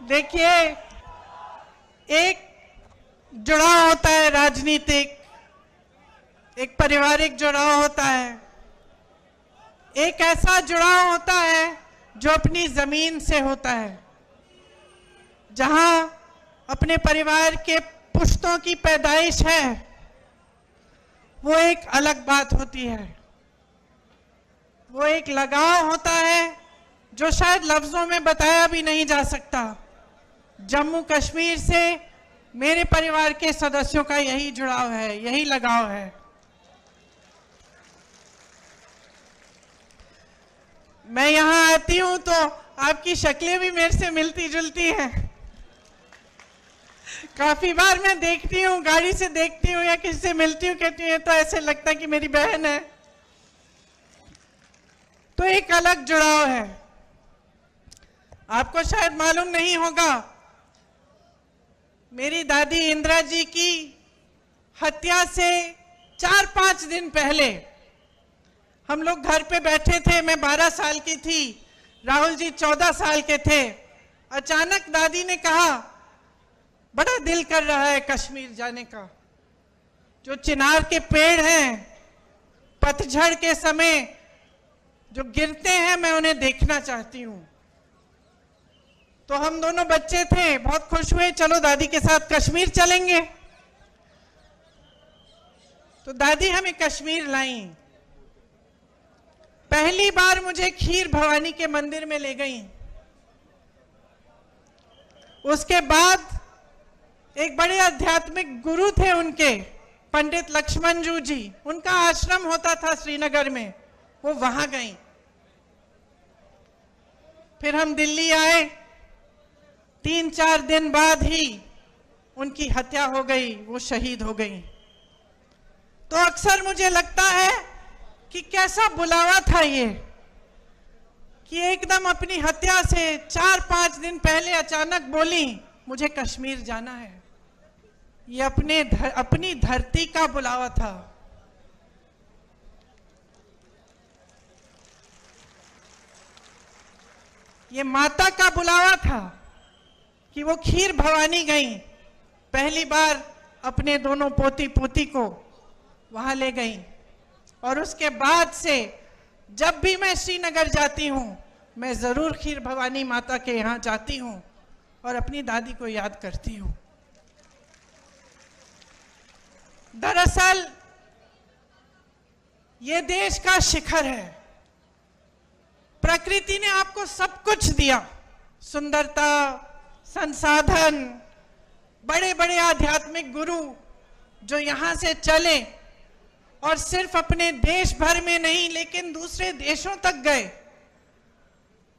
देखिए, एक जुड़ाव होता है राजनीतिक, एक पारिवारिक जुड़ाव होता है, एक ऐसा जुड़ाव होता है जो अपनी जमीन से होता है, जहां अपने परिवार के पुश्तों की पैदाइश है। वो एक अलग बात होती है, वो एक लगाव होता है जो शायद लफ्जों में बताया भी नहीं जा सकता। जम्मू कश्मीर से मेरे परिवार के सदस्यों का यही जुड़ाव है, यही लगाव है। मैं यहां आती हूं तो आपकी शक्लें भी मेरे से मिलती जुलती हैं। काफी बार मैं देखती हूँ, गाड़ी से देखती हूँ या किसी से मिलती हूँ, कहती हूँ तो ऐसे लगता है कि मेरी बहन है। तो एक अलग जुड़ाव है। आपको शायद मालूम नहीं होगा, मेरी दादी इंदिरा जी की हत्या से 4-5 दिन पहले हम लोग घर पे बैठे थे। मैं 12 साल की थी, राहुल जी 14 साल के थे। अचानक दादी ने कहा, बड़ा दिल कर रहा है कश्मीर जाने का। जो चिनार के पेड़ हैं, पतझड़ के समय जो गिरते हैं, मैं उन्हें देखना चाहती हूं। तो हम दोनों बच्चे थे, बहुत खुश हुए, चलो दादी के साथ कश्मीर चलेंगे। तो दादी हमें कश्मीर लाई। पहली बार मुझे खीर भवानी के मंदिर में ले गई। उसके बाद एक बड़े आध्यात्मिक गुरु थे उनके, पंडित लक्ष्मण जी, उनका आश्रम होता था श्रीनगर में, वो वहां गई। फिर हम दिल्ली आए। 3-4 दिन बाद ही उनकी हत्या हो गई, वो शहीद हो गई। तो अक्सर मुझे लगता है कि कैसा बुलावा था ये, कि एकदम अपनी हत्या से 4-5 दिन पहले अचानक बोली, मुझे कश्मीर जाना है। ये अपनी धरती का बुलावा था। ये माता का बुलावा था कि वो खीर भवानी गई। पहली बार अपने दोनों पोती पोती को वहां ले गई। और उसके बाद से जब भी मैं श्रीनगर जाती हूं, मैं जरूर खीर भवानी माता के यहां जाती हूं और अपनी दादी को याद करती हूं। दरअसल ये देश का शिखर है। प्रकृति ने आपको सब कुछ दिया, सुंदरता, संसाधन, बड़े बड़े आध्यात्मिक गुरु जो यहां से चले और सिर्फ अपने देश भर में नहीं लेकिन दूसरे देशों तक गए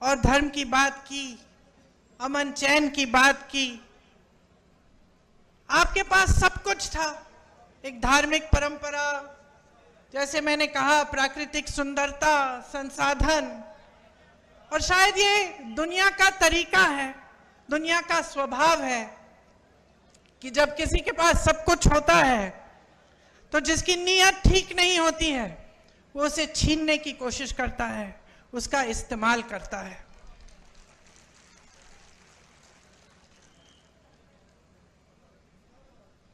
और धर्म की बात की, अमन चैन की बात की। आपके पास सब कुछ था, एक धार्मिक परंपरा, जैसे मैंने कहा, प्राकृतिक सुंदरता, संसाधन। और शायद ये दुनिया का तरीका है, दुनिया का स्वभाव है कि जब किसी के पास सब कुछ होता है तो जिसकी नीयत ठीक नहीं होती है वो उसे छीनने की कोशिश करता है, उसका इस्तेमाल करता है।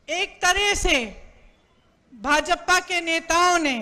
एक तरह से भाजपा के नेताओं ने